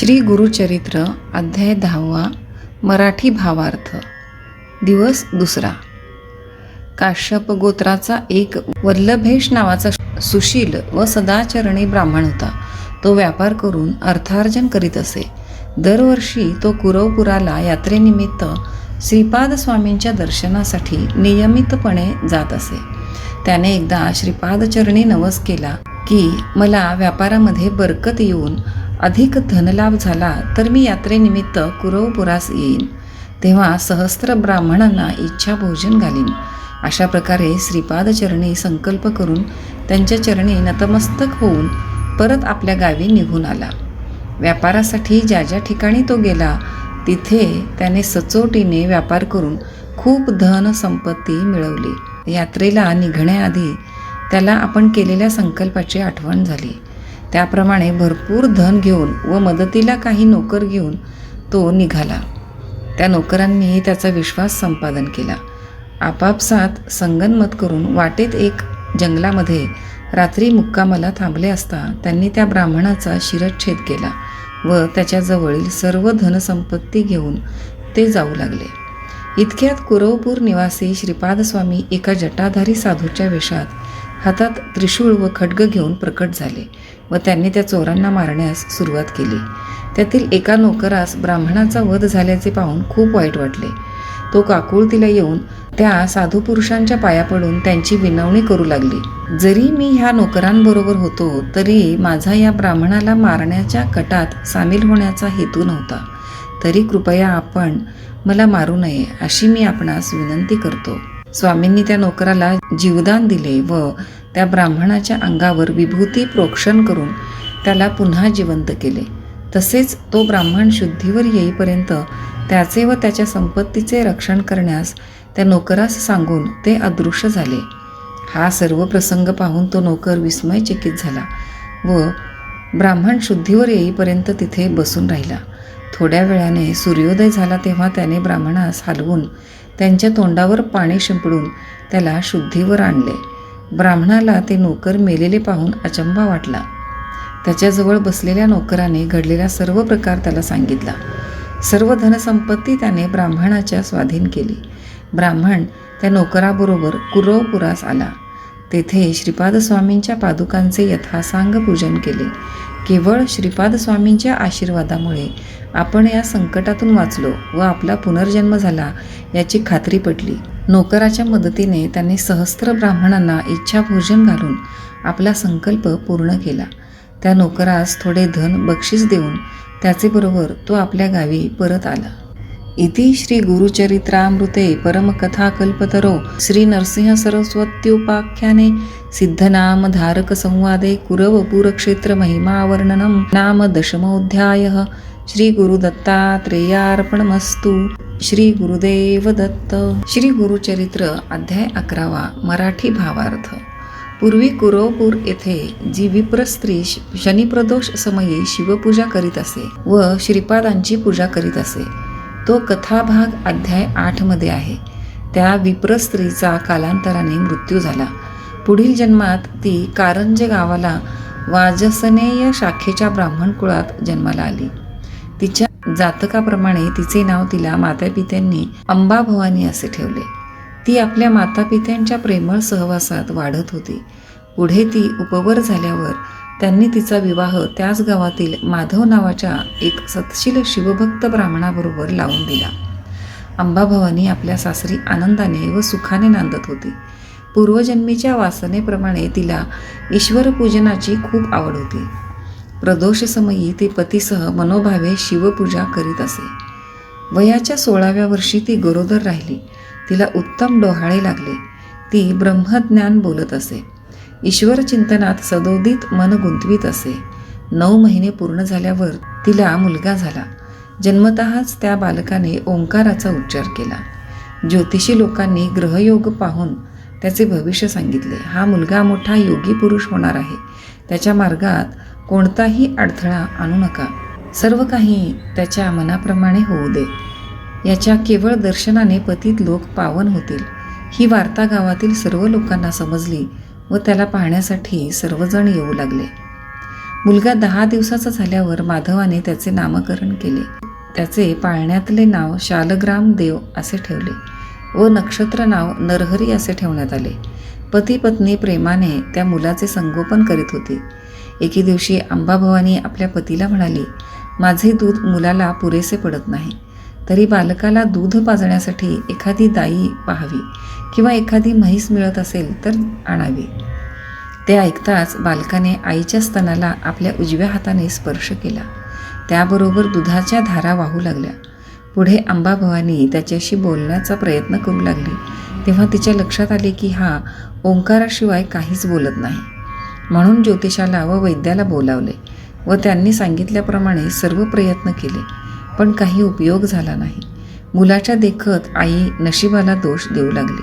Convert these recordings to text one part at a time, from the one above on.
श्री गुरुचरित्र अध्याय 10 मराठी भावार्थ. दिवस दुसरा. काश्यप गोत्राचा एक वल्लभेश नावाचा सुशील व सदाचरणी ब्राह्मण होता. तो व्यापार करून अर्थार्जन करीत असे. दरवर्षी तो कुरवपुराला यात्रेनिमित्त श्रीपाद स्वामींच्या दर्शनासाठी नियमितपणे जात असे. त्याने एकदा श्रीपादचरणी नवस केला की मला व्यापारामध्ये बरकत येऊन अधिक धनलाभ झाला तर मी यात्रेनिमित्त कुरवपुरास येईन, तेव्हा सहस्त्र ब्राह्मणांना इच्छा भोजन घालीन. अशा प्रकारे श्रीपादचरणी संकल्प करून त्यांच्या चरणी नतमस्तक होऊन परत आपल्या गावी निघून आला. व्यापारासाठी ज्या ज्या ठिकाणी तो गेला तिथे त्याने सचोटीने व्यापार करून खूप धन संपत्ती मिळवली. यात्रेला निघण्याआधी त्याला आपण केलेल्या संकल्पाची आठवण झाली. त्याप्रमाणे भरपूर धन घेऊन व मदतीला काही नोकर घेऊन तो निघाला. त्या नोकरांनी त्याचा विश्वास संपादन केला. आपापसात संगनमत करून वाटेत एक जंगलामध्ये रात्री मुक्कामाला थांबले असता त्यांनी त्या ब्राह्मणाचा शिरच्छेद केला व त्याच्याजवळील सर्व धनसंपत्ती घेऊन ते जाऊ लागले. इतक्यात कुरवपूर निवासी श्रीपादस्वामी एका जटाधारी साधूच्या वेशात हातात त्रिशूळ व खड्ग घेऊन प्रकट झाले व त्यांनी त्या चोरांना मारण्यास सुरुवात केली. त्यातील एका नोकरास ब्राह्मणाचा वध झाल्याचे पाहून खूप वाईट वाटले. तो काकुळतीला येऊन त्या साधू पुरुषांच्या पाया पडून त्यांची विनवणी करू लागली. जरी मी ह्या नोकरांबरोबर होतो तरी माझा या ब्राह्मणाला मारण्याच्या कटात सामील होण्याचा हेतू नव्हता. तरी कृपया आपण मला मारू नये अशी मी आपणास विनंती करतो. स्वामींनी त्या नोकराला जीवदान दिले व त्या ब्राह्मणाच्या अंगावर विभूती प्रोक्षण करून त्याला पुन्हा जिवंत केले. तसेच तो ब्राह्मण शुद्धीवर येईपर्यंत त्याचे व त्याच्या संपत्तीचे रक्षण करण्यास त्या नोकरास सांगून ते अदृश्य झाले. हा सर्व प्रसंग पाहून तो नोकर विस्मयचकित झाला व ब्राह्मण शुद्धीवर येईपर्यंत तिथे बसून राहिला. थोड्या वेळाने सूर्योदय झाला तेव्हा त्याने ब्राह्मणास हलवून त्यांच्या तोंडावर पाणी शिंपडून त्याला शुद्धीवर आणले. ब्राह्मणाला ते नोकर मेलेले पाहून अचंबा वाटला. त्याच्याजवळ बसलेल्या नोकराने घडलेला सर्व प्रकार त्याला सांगितला. सर्व धनसंपत्ती त्याने ब्राह्मणाच्या स्वाधीन केली. ब्राह्मण त्या नोकराबरोबर कुरवपुरास आला. तेथे श्रीपादस्वामींच्या पादुकांचे यथासांग पूजन केले. केवळ श्रीपादस्वामींच्या आशीर्वादामुळे आपण या संकटातून वाचलो व आपला पुनर्जन्म झाला याची खात्री पटली. नोकराच्या मदतीने त्यांनी सहस्त्र ब्राह्मणांना इच्छा भोजन घालून आपला संकल्प पूर्ण केला. त्या नोकरास थोडे धन बक्षीस देऊन त्याचे बरोबर तो आपल्या गावी परत आला. इति श्री गुरुचरित्रामृते परमकथा कल्पतरो श्री नरसिंह सरस्वत्युपाख्याने सिद्धनाम धारक संवादे कुरवपुरक्षेत्र महिमावर्णनम नाम 10मोऽध्यायः. श्री गुरुदत्तात्रेयार्पणमस्तु. श्री गुरुदेव दत्त. श्री गुरुचरित्र अध्याय 11 मराठी भावार्थ. पूर्वी कुरवपूर येथे जी विप्र स्त्री शनिप्रदोष समयी शिवपूजा करीत असे व श्रीपादांची पूजा करीत असे तो कथाभाग अध्याय 8 मध्ये आहे. त्या विप्र स्त्रीचा कालांतराने मृत्यू झाला. पुढील जन्मात ती कारंजे गावाला वाजसनेय शाखेच्या ब्राह्मण कुळात जन्माला आली. तिच्या जातकाप्रमाणे तिचे नाव तिला मातापित्यांनी अंबाभवानी असे ठेवले. ती आपल्या मातापित्यांच्या प्रेमळ सहवासात वाढत होती. पुढे ती उपवर झाल्यावर त्यांनी तिचा विवाह त्याच गावातील माधव नावाच्या एक सत्शील शिवभक्त ब्राह्मणाबरोबर लावून दिला. अंबाभवानी आपल्या सासरी आनंदाने व सुखाने नांदत होती. पूर्वजन्मीच्या वासनेप्रमाणे तिला ईश्वरपूजनाची खूप आवड होती. प्रदोषसमयी ती पतीसह मनोभावे शिवपूजा करीत असे. वयाच्या 16व्या वर्षी ती गरोदर राहिली. तिला उत्तम डोहाळे लागले. ती ब्रह्मज्ञान बोलत असे. ईश्वर चिंतनात सदोदित मन गुंतवीत असे. 9 महिने पूर्ण झाल्यावर तिला मुलगा झाला. जन्मतःच त्या बालकाने ओंकाराचा उच्चार केला. ज्योतिषी लोकांनी ग्रहयोग पाहून त्याचे भविष्य सांगितले. हा मुलगा मोठा योगी पुरुष होणार आहे. त्याच्या मार्गात कोणताही अडथळा आणू नका. सर्व काही त्याच्या मनाप्रमाणे होऊ दे. याच्या केवळ दर्शनाने पतित लोक पावन होतील. ही वार्ता गावातील सर्व लोकांना समजली व त्याला पाहण्यासाठी सर्वजण येऊ लागले. मुलगा 10 दिवसाचा झाल्यावर माधवाने त्याचे नामकरण केले. त्याचे पाळण्यातले नाव शालग्राम देव असे ठेवले व नक्षत्र नाव नरहरी असे ठेवण्यात आले. पती पत्नी प्रेमाने त्या मुलाचे संगोपन करीत होती. एके दिवशी अंबाभवानी आपल्या पतीला म्हणाली, माझे दूध मुलाला पुरेसे पडत नाही, तरी बालकाला दूध पाजण्यासाठी एखादी दाई पाहावी किंवा एखादी म्हैस मिळत असेल तर आणावी. ते ऐकताच बालकाने आईच्या स्तनाला आपल्या उजव्या हाताने स्पर्श केला. त्याबरोबर दुधाच्या धारा वाहू लागल्या. पुढे अंबाभवानी त्याच्याशी बोलण्याचा प्रयत्न करू लागली. तेव्हा तिच्या लक्षात आले की हा ओंकाराशिवाय काहीच बोलत नाही. म्हणून ज्योतिषाला व वैद्याला बोलावले व त्यांनी सांगितल्याप्रमाणे सर्व प्रयत्न केले, पण काही उपयोग झाला नाही. मुलाच्या देखत आई नशिबाला दोष देऊ लागली.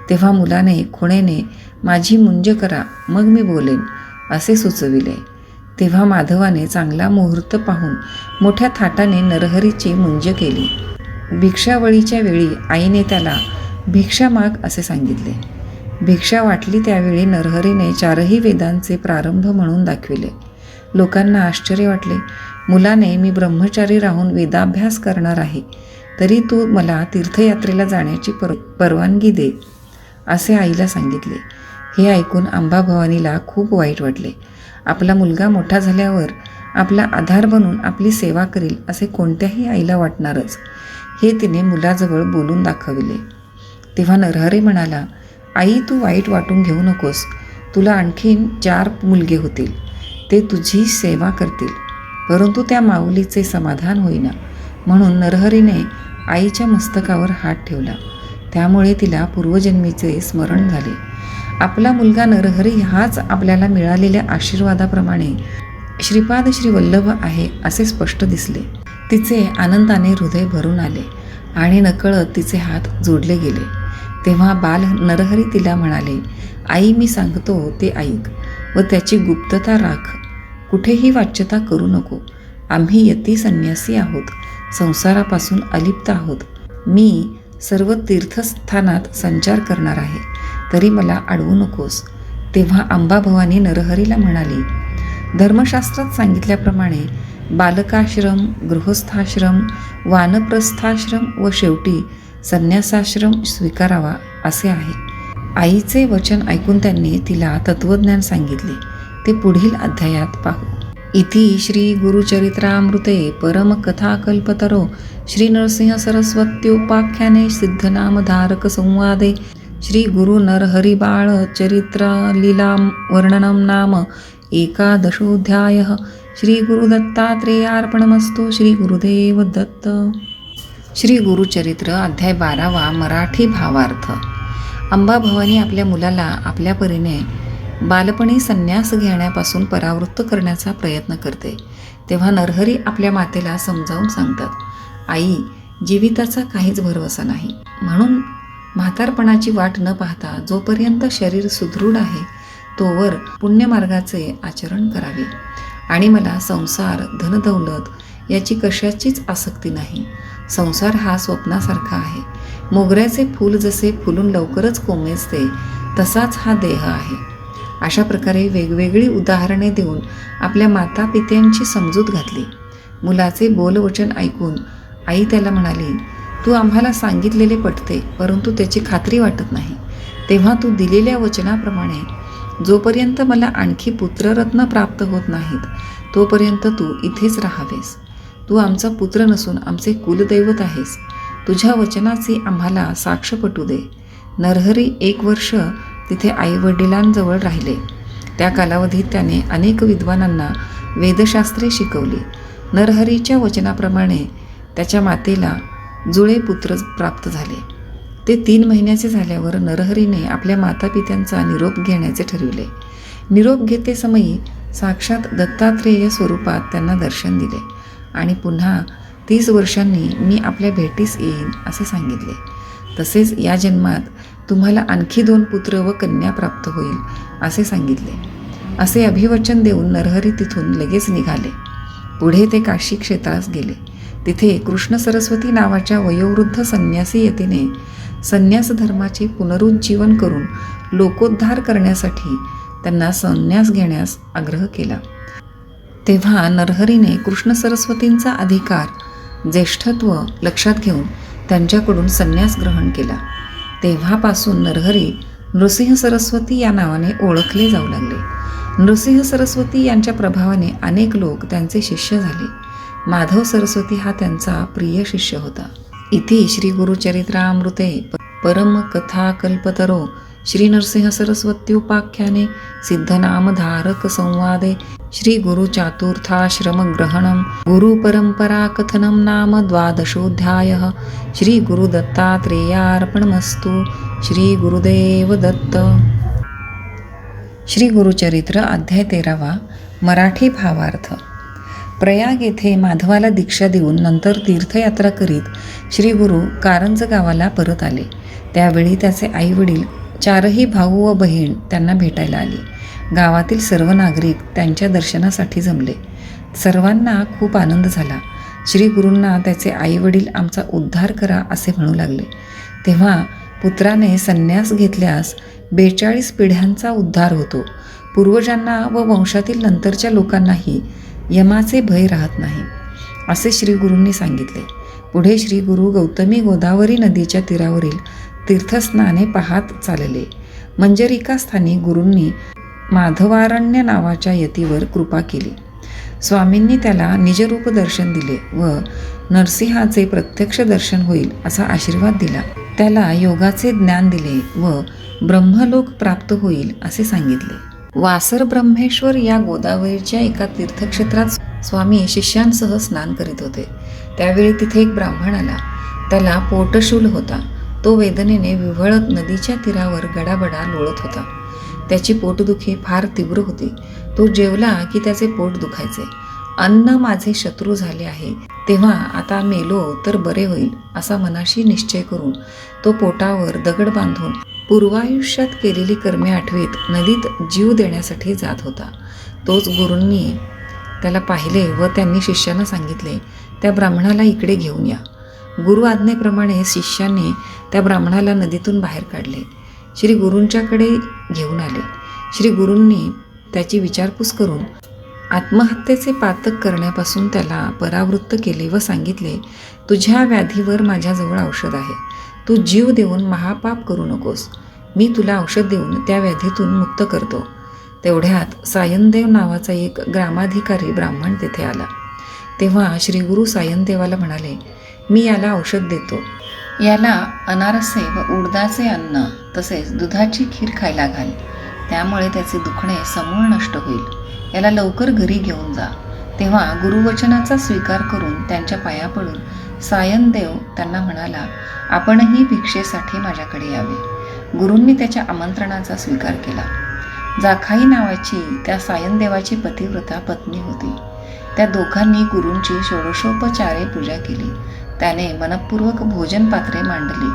तेव्हा मुलाने खुणेने माझी मुंज करा, मग मी बोलेन असे सुचविले. तेव्हा माधवाने चांगला मुहूर्त पाहून मोठ्या थाटाने नरहरीची मुंज केली. भिक्षावळीच्या वेळी आईने त्याला भिक्षा माग असे सांगितले. भिक्षा वाटली त्यावेळी नरहरीने 4ही वेदांचे प्रारंभ म्हणून दाखविले. लोकांना आश्चर्य वाटले. मुलाने मी ब्रह्मचारी राहून वेदाभ्यास करणार आहे, तरी तू मला तीर्थयात्रेला जाण्याची परवानगी दे असे आईला सांगितले. हे ऐकून अंबाभवानीला खूप वाईट वाटले. आपला मुलगा मोठा झाल्यावर आपला आधार बनून आपली सेवा करील असे कोणत्याही आईला वाटणारच. हे तिने मुलाजवळ बोलून दाखविले. तेव्हा नरहरी म्हणाला, आई तू वाईट वाटून घेऊ नकोस. तुला आणखीन 4 मुलगे होतील, ते तुझी सेवा करतील, परंतु त्या माऊलीचे समाधान होईना. म्हणून नरहरीने आईच्या मस्तकावर हात ठेवला. त्यामुळे तिला पूर्वजन्मीचे स्मरण झाले. आपला मुलगा नरहरी हाच आपल्याला मिळालेल्या आशीर्वादाप्रमाणे श्रीपाद श्रीवल्लभ आहे असे स्पष्ट दिसले. तिचे आनंदाने हृदय भरून आले आणि नकळत तिचे हात जोडले गेले. तेव्हा बाल नरहरी तिला म्हणाले, आई मी सांगतो ते ऐक व त्याची गुप्तता राख. कुठेही वाच्यता करू नको. आम्ही यती संन्यासी आहोत, संसारापासून अलिप्त आहोत. मी सर्व तीर्थस्थानात संचार करणार आहे, तरी मला अडवू नकोस. तेव्हा अंबाभवानी नरहरीला म्हणाली, धर्मशास्त्रात सांगितल्याप्रमाणे बालकाश्रम, गृहस्थाश्रम, वानप्रस्थाश्रम व शेवटी संन्यासाश्रम स्वीकारावा असे आहे. आईचे वचन ऐकून त्यांनी तिला तत्वज्ञान सांगितले. ते पुढील अध्यायात पाहू. इति श्री गुरुचरित्रामृते परमकथाकल्पतरो श्री नरसिंह सरस्वत्योपाख्याने सिद्धनामधारक संवादे श्री गुरु नरहरि बाळ चरित्र लीला वर्णनम नाम 11 श्री गुरुदत्तात्रेयार्पणमस्तु. श्री गुरुदेव दत्त. श्री गुरुचरित्र अध्याय 12 मराठी भावार्थ. अंबाभवानी आपल्या मुलाला आपल्या परीने बालपणी संन्यास घेण्यापासून परावृत्त करण्याचा प्रयत्न करते. तेव्हा नरहरी आपल्या मातेला समजावून सांगतात, आई जीविताचा काहीच भरवसा नाही, म्हणून म्हातारपणाची वाट न पाहता जोपर्यंत शरीर सुदृढ आहे तोवर पुण्यमार्गाचे आचरण करावे. आणि मला संसार, धनदौलत याची कशाचीच आसक्ती नाही. संसार हा स्वप्नासारखा आहे. मोगऱ्याचे फूल जसे फुलून लवकरच कोमेजते, तसाच हा देह आहे. अशा प्रकारे वेगवेगळी उदाहरणे देऊन आपल्या माता पित्यांची समजूत घातली. मुलाचे बोलवचन ऐकून आई त्याला म्हणाली, तू आम्हाला सांगितलेले पटते, परंतु त्याची खात्री वाटत नाही. तेव्हा तू दिलेल्या वचनाप्रमाणे जोपर्यंत मला आणखी पुत्ररत्न प्राप्त होत नाहीत तोपर्यंत तू इथेच राहावेस. तू आमचा पुत्र नसून आमचे कुलदैवत आहेस. तुझ्या वचनाची आम्हाला साक्ष पटू दे. नरहरी 1 वर्ष तिथे आईवडिलांजवळ राहिले. त्या कालावधीत त्याने अनेक विद्वानांना वेदशास्त्रे शिकवली. नरहरीच्या वचनाप्रमाणे त्याच्या मातेला जुळे पुत्र प्राप्त झाले. ते 3 महिन्याचे झाल्यावर नरहरीने आपल्या मातापित्यांचा निरोप घेण्याचे ठरविले. निरोप घेते समयी साक्षात दत्तात्रेय स्वरूपात त्यांना दर्शन दिले आणि पुन्हा 30 वर्षांनी मी आपल्या भेटीस येईन असे सांगितले. तसेच या जन्मात तुम्हाला आणखी 2 पुत्र व कन्या प्राप्त होईल असे सांगितले. असे अभिवचन देऊन नरहरी तिथून लगेच निघाले. पुढे ते काशी क्षेत्रास गेले. तिथे कृष्ण सरस्वती नावाच्या वयोवृद्ध संन्यासी यतीने संन्यास धर्माचे पुनरुज्जीवन करून लोकोद्धार करण्यासाठी त्यांना संन्यास घेण्यास आग्रह केला. तेव्हा नरहरीने कृष्ण सरस्वतींचा अधिकार ज्येष्ठत्व लक्षात घेऊन त्यांच्याकडून संन्यास ग्रहण केला. तेव्हापासून नरहरी नृसिंह सरस्वती या नावाने ओळखले जाऊ लागले. नृसिंह सरस्वती यांच्या प्रभावाने अनेक लोक त्यांचे शिष्य झाले. माधव सरस्वती हा त्यांचा प्रिय शिष्य होता. इति श्री गुरुचरित्रामृते परम कथा कल्पतरो श्री नरसिंह सरस्वत्युपाख्याने सिद्धनामधारक संवादे श्री गुरुचातुर्थाश्रम ग्रहणं गुरुपरंपरा कथनं नाम द्वादशोऽध्यायः. श्री गुरुदत्तात्रेयार्पणमस्तु. श्री गुरुदेव दत्त. श्री गुरुचरित्र अध्याय 13. मराठी भावार्थ. प्रयाग येथे माधवाला दीक्षा देऊन नंतर तीर्थयात्रा करीत श्री गुरु कारंज गावाला परत आले. त्यावेळी त्याचे आईवडील, 4ही भाऊ व बहीण त्यांना भेटायला आली. गावातील सर्व नागरिक त्यांच्या दर्शनासाठी जमले. सर्वांना खूप आनंद झाला. श्री गुरूंना त्याचे आईवडील आमचा उद्धार करा असे म्हणू लागले. तेव्हा पुत्राने संन्यास घेतल्यास 42 पिढ्यांचा उद्धार होतो. पूर्वजांना व वंशातील नंतरच्या लोकांनाही यमाचे भय राहत नाही असे श्री गुरूंनी सांगितले. पुढे श्री गुरु गौतमी गोदावरी नदीच्या तीरावरील तीर्थस्नाने पाहात चालले. मंजरिका स्थानी गुरूंनी माधवारण्य नावाच्या यतीवर कृपा केली. स्वामींनी त्याला निजरूप दर्शन दिले व नरसिंहाचे प्रत्यक्ष दर्शन होईल असा आशीर्वाद दिला. त्याला योगाचे ज्ञान दिले व ब्रह्मलोक प्राप्त होईल असे सांगितले. वासर ब्रह्मेश्वर या गोदावरीच्या एका तीर्थक्षेत्रात स्वामी शिष्यांसह स्नान करीत होते. त्यावेळी तिथे एक ब्राह्मण आला. त्याला पोटशूल होता. तो वेदनेने विव्हळत नदीच्या तीरावर गडाबडा लोळत होता. त्याची पोटदुखी फार तीव्र होती. तो जेवला की त्याचे पोट दुखायचे. अन्न माझे शत्रू झाले आहे, तेव्हा आता मेलो तर बरे होईल असा मनाशी निश्चय करून तो पोटावर दगड बांधून पूर्वायुष्यात केलेली कर्मे आठवीत नदीत जीव देण्यासाठी जात होता. तोच गुरूंनी त्याला पाहिले व त्यांनी शिष्यांना सांगितले, त्या ब्राह्मणाला इकडे घेऊन या. गुरु आज्ञेप्रमाणे शिष्यांनी त्या ब्राह्मणाला नदीतून बाहेर काढले. श्री गुरूंच्याकडे घेऊन आले. श्री गुरूंनी त्याची विचारपूस करून आत्महत्येचे पातक करण्यापासून त्याला परावृत्त केले व सांगितले, तुझ्या व्याधीवर माझ्याजवळ औषध आहे. तू जीव देऊन महापाप करू नकोस. मी तुला औषध देऊन त्या व्याधीतून मुक्त करतो. तेवढ्यात सायनदेव नावाचा एक ग्रामाधिकारी ब्राह्मण तेथे आला. तेव्हा श्री गुरु सायनदेवाला म्हणाले, मी याला औषध देतो. याला अनारसे व उडदाचे अन्न तसेच दुधाची खीर खायला घाल. त्यामुळे त्याचे दुखणे समूळ नष्ट होईल. याला लवकर घरी घेऊन जा. तेव्हा गुरुवचनाचा स्वीकार करून त्यांच्या पाया पडून सायनदेव त्यांना म्हणाला, आपणही भिक्षेसाठी माझ्याकडे यावे. गुरूंनी त्याच्या आमंत्रणाचा स्वीकार केला. जाखाई नावाची त्या सायनदेवाची पतिव्रता पत्नी होती. त्या दोघांनी गुरूंची षोडशोपचारे पूजा केली. त्याने मनपूर्वक भोजन पात्रे मांडली.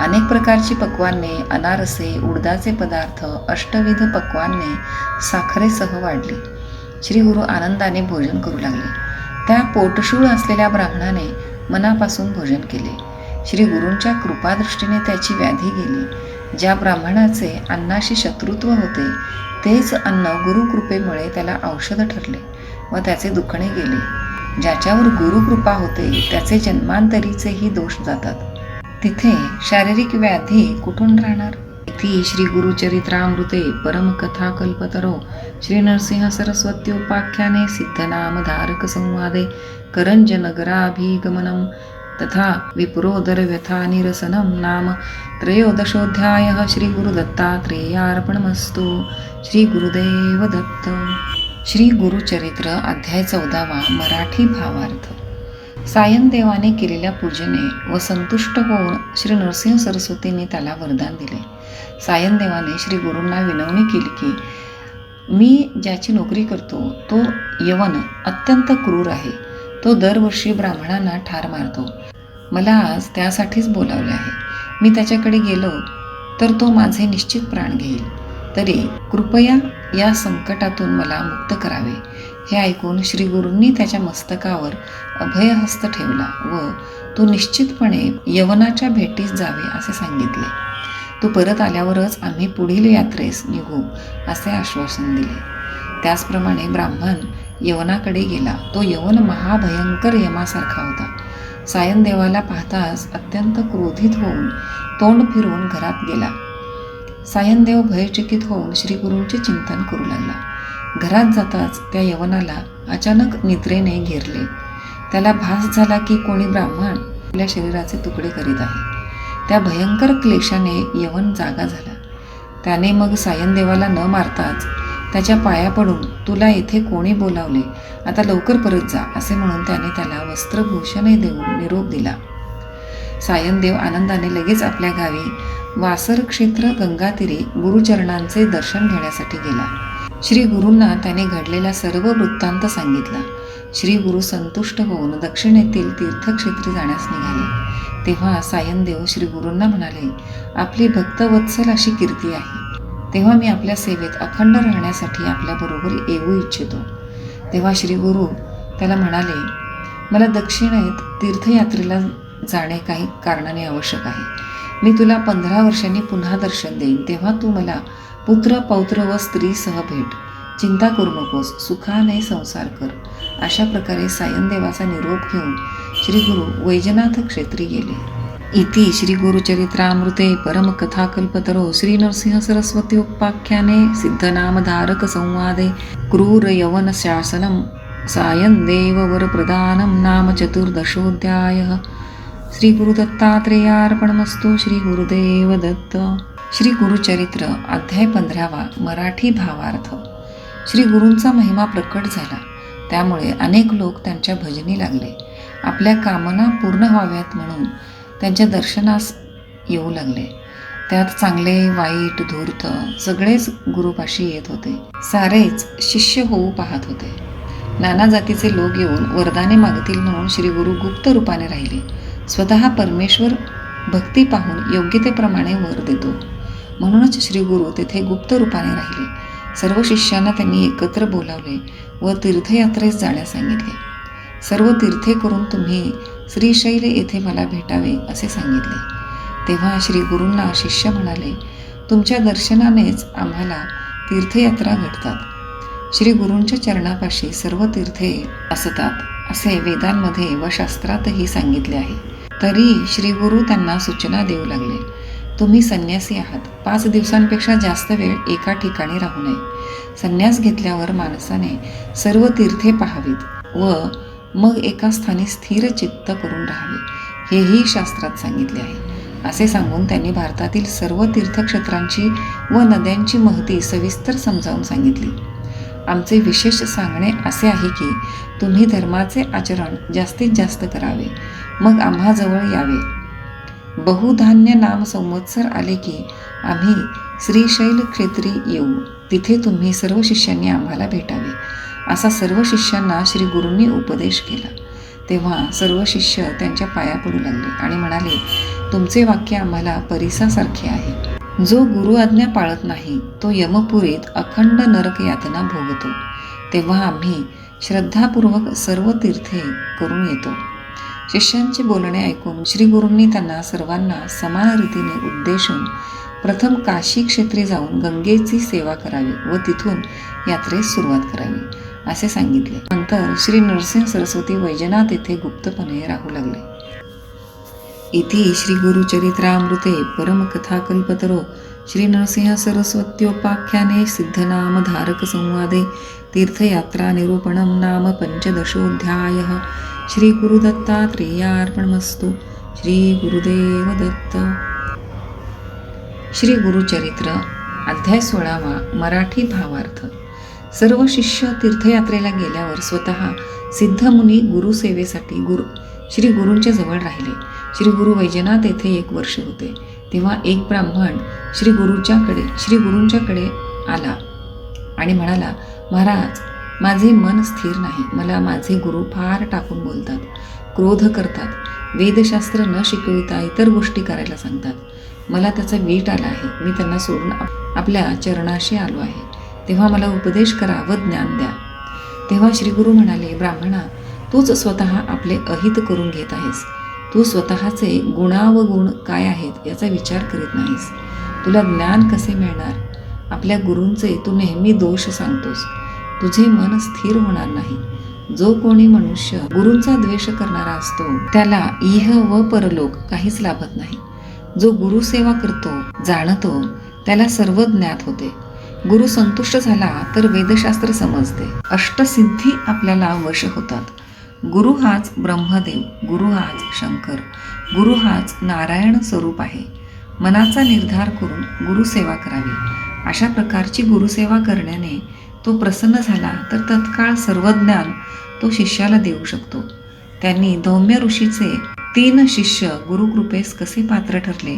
अनेक प्रकारची पक्वान्ने, अनारसे, उडदाचे पदार्थ, अष्टविध पक्वान्ने साखरेसह वाढली. श्री गुरु आनंदाने भोजन करू लागले. त्या पोटशूळ असलेल्या ब्राह्मणाने मनापासून भोजन केले. श्री गुरूंच्या कृपादृष्टीने त्याची व्याधी गेली. ज्या ब्राह्मणाचे अन्नाशी शत्रुत्व होते तेच अन्न गुरुकृपेमुळे त्याला औषध ठरले व त्याचे दुखणे गेले. ज्याच्यावर गुरुकृपा होते त्याचे जन्मांतरीचेही दोष जातात. तिथे शारीरिक व्याधी कुठून राहणार. इति श्री गुरुचरित्रामृते परमकथा कल्पतरो श्री नरसिंह सरस्वत्युपाख्याने सिद्धनामधारक संवादे करंजनगराभिगमनं तथा विप्रोदरव्यथा निरसनं नाम त्रयोदशोऽध्यायः. श्री गुरुदत्तात्रेयार्पणमस्तु. श्री गुरुदेव दत्त. श्री गुरुचरित्र अध्याय 14. मराठी भावार्थ. सायनदेवाने केलेल्या पूजेने व संतुष्ट होऊन श्री नरसिंह सरस्वतींनी त्याला वरदान दिले. सायनदेवाने श्री गुरूंना विनवणी केली की मी ज्याची नोकरी करतो तो यवन अत्यंत क्रूर आहे. तो दरवर्षी ब्राह्मणांना ठार मारतो. मला आज त्यासाठीच बोलावले आहे. मी त्याच्याकडे गेलो तर तो माझे निश्चित प्राण घेईल. तरी कृपया या संकटातून मला मुक्त करावे. हे ऐकून श्री गुरूंनी त्याच्या मस्तकावर अभयहस्त ठेवला व तू निश्चितपणे यवनाच्या भेटीस जावे असे सांगितले. तू परत आल्यावरच आम्ही पुढील यात्रेस निघू असे आश्वासन दिले. त्याचप्रमाणे ब्राह्मण यवनाकडे गेला. तो यवन महाभयंकर यमासारखा होता. सायनदेवाला पाहताच अत्यंत क्रोधित होऊन तोंड फिरवून घरात गेला. सायनदेव भयचकित होऊन श्रीगुरूंचे चिंतन करू लागला. घरात जाताच त्या यवनाला अचानक निद्रेने घेरले. त्याला भास झाला की कोणी ब्राह्मण आपल्या शरीराचे तुकडे करीत आहे. त्या भयंकर क्लेशाने यवन जागा झाला. त्याने मग सायनदेवाला न मारताच त्याच्या पाया पडून, तुला येथे कोणी बोलावले, आता लवकर परत जा, असे म्हणून त्याने त्याला वस्त्रभूषणे देऊन निरोप दिला. सायनदेव आनंदाने लगेच आपल्या गावी वासर क्षेत्र गंगातीरी गुरुचरणांचे दर्शन घेण्यासाठी गेला. श्री गुरूंना त्याने घडलेला सर्व वृत्तांत सांगितला. श्री गुरु संतुष्ट होऊन दक्षिणेतील तीर्थक्षेत्री जाण्यास निघाले. तेव्हा सायनदेव श्री गुरूंना म्हणाले, आपली भक्तवत्सल अशी कीर्ती आहे, तेव्हा मी आपल्या सेवेत अखंड राहण्यासाठी आपल्याबरोबर येऊ इच्छितो. तेव्हा श्री गुरु त्याला म्हणाले, मला दक्षिणेत तीर्थयात्रेला जाणे काही कारणाने आवश्यक आहे. मी तुला 15 वर्षांनी पुन्हा दर्शन देईन. तेव्हा तू मला पुत्र पौत्र व स्त्रीसह भेट. चिंता करू नकोस, सुखाने संसार कर. अशा प्रकारे सायनदेवाचा निरोप घेऊन श्री गुरु वैजनाथ क्षेत्री गेले. इति श्री गुरुचरित्रामृते परमकथाकल्पतरो श्री नरसिंह सरस्वत्योपाख्याने सिद्धनामधारक संवादे क्रूर यवन शासनम सायनदेव वरप्रदानम नाम चतुर्दशोऽध्यायः. श्री गुरुदत्तात्रेयार्पणमस्तु. श्री गुरुदेव दत्त. श्री गुरुचरित्र अध्याय 15वा. मराठी भावार्थ. श्री गुरूंचा महिमा प्रकट झाला. त्यामुळे अनेक लोक त्यांच्या भजनी लागले. आपल्या कामना पूर्ण व्हाव्यात म्हणून त्यांच्या दर्शनास येऊ लागले. त्यात चांगले वाईट धूर्त सगळेच गुरुपाशी येत होते. सारेच शिष्य होऊ पाहत होते. नाना जातीचे लोक येऊन वरदाने मागतील म्हणून श्री गुरु गुप्त रूपाने राहिले. स्वतः परमेश्वर भक्ती पाहून योग्यतेप्रमाणे वर देतो म्हणूनच श्री गुरु तेथे गुप्त रूपाने राहिले. सर्व शिष्यांना त्यांनी एकत्र बोलावले व तीर्थयात्रेस जाण्यास सांगितले. सर्व तीर्थे करून तुम्ही श्रीशैल येथे मला भेटावे असे सांगितले. तेव्हा श्री गुरूंना शिष्य म्हणाले, तुमच्या दर्शनानेच आम्हाला तीर्थयात्रा घडतात. श्री गुरूंच्या चरणापाशी सर्व तीर्थे असतात असे वेदांमध्ये व शास्त्रातही सांगितले आहे. तरी श्री गुरु त्यांना सूचना देऊ लागले, तुम्ही संन्यासी आहात. 5 दिवसांपेक्षा जास्त वेळ एका ठिकाणी राहू नये. संन्यास घेतल्यावर माणसाने सर्व तीर्थे पाहावीत व मग एका स्थानी स्थिर चित्त करून राहावे, हेही शास्त्रात सांगितले आहे. असे सांगून त्यांनी भारतातील सर्व तीर्थक्षेत्रांची व नद्यांची महती सविस्तर समजावून सांगितली. आमचे विशेष सांगणे असे आहे की तुम्ही धर्माचे आचरण जास्तीत जास्त करावे, मग आम्हाजवळ यावे. बहुधान्य नाम संवत्सर आले की आम्ही श्रीशैल क्षेत्री येऊ. तिथे तुम्ही सर्व शिष्यांनी आम्हाला भेटावे, असा सर्व शिष्यांना श्री गुरूंनी उपदेश केला. तेव्हा सर्व शिष्य त्यांच्या पाया पडू लागले आणि म्हणाले, तुमचे वाक्य आम्हाला परिसासारखे आहे. जो गुरु आज्ञा पाळत नाही तो यमपुरीत अखंड नरक यातना भोगतो. तेव्हा आम्ही श्रद्धापूर्वक सर्व तीर्थे करून येतो. शिष्यांचे बोलणे ऐकून श्री गुरूंनी त्यांना सर्वांना समान रीतीने उद्देशून प्रथम काशी क्षेत्री जाऊन गंगेची सेवा करावी व तिथून यात्रेस सुरुवात करावी असे सांगितले. नंतर श्री नरसिंह सरस्वती वैजनाथ येथे गुप्तपणे राहू लागले. इति श्री गुरुचरित्रामृते परमकथाकल्पतरो श्री नरसिंह सरस्वत्योपाख्याने सिद्धनामधारक संवादे तीर्थयात्रा निरूपणं नाम 15ोऽध्यायः. श्री गुरुदत्तात्रेयार्पणमस्तु. श्री गुरुदेव दत्त. श्री गुरुचरित्र अध्याय 16वा. मराठी भावार्थ. सर्व शिष्य तीर्थयात्रेला गेल्यावर स्वतः सिद्धमुनी गुरुसेवेसाठी श्री गुरूंच्या जवळ राहिले. श्री गुरु वैजनाथ येथे 1 वर्ष होते. तेव्हा एक ब्राह्मण श्री गुरूंच्याकडे आला आणि म्हणाला, महाराज, माझे मन स्थिर नाही. मला माझे गुरु फार टाकून बोलतात, क्रोध करतात, वेदशास्त्र न शिकविता इतर गोष्टी करायला सांगतात. मला त्याचा वीट आला आहे. मी त्यांना सोडून आपल्या चरणाशी आलो आहे. तेव्हा मला उपदेश करा व ज्ञान द्या. तेव्हा श्री गुरु म्हणाले, ब्राह्मणा, तूच स्वतः आपले अहित करून घेत आहेस. तू स्वतःचे गुणावगुण काय आहेत याचा विचार करीत नाहीस. तुला ज्ञान कसे मिळणार? आपल्या गुरूंचे तू नेहमी दोष सांगतोस. तुझे मन स्थिर होणार नाही. जो कोणी मनुष्य गुरूंचा द्वेष करणारा असतो त्याला इह व परलोक काहीच लाभत नाही. जो गुरु सेवा करतो, जाणतो, त्याला सर्व ज्ञात होते. गुरु संतुष्ट झाला तर वेदशास्त्र समजते. अष्टसिद्धी आपल्याला वश होतात. गुरु हाच ब्रह्मदेव, गुरु हाच शंकर, गुरु हाच नारायण स्वरूप आहे. मनाचा निर्धार करून गुरुसेवा करावी. अशा प्रकारची गुरुसेवा करण्याने तो प्रसन्न झाला तर तत्काळ सर्व ज्ञान तो शिष्याला देऊ शकतो. त्यांनी धौम्य ऋषीचे 3 शिष्य गुरुकृपेस कसे पात्र ठरले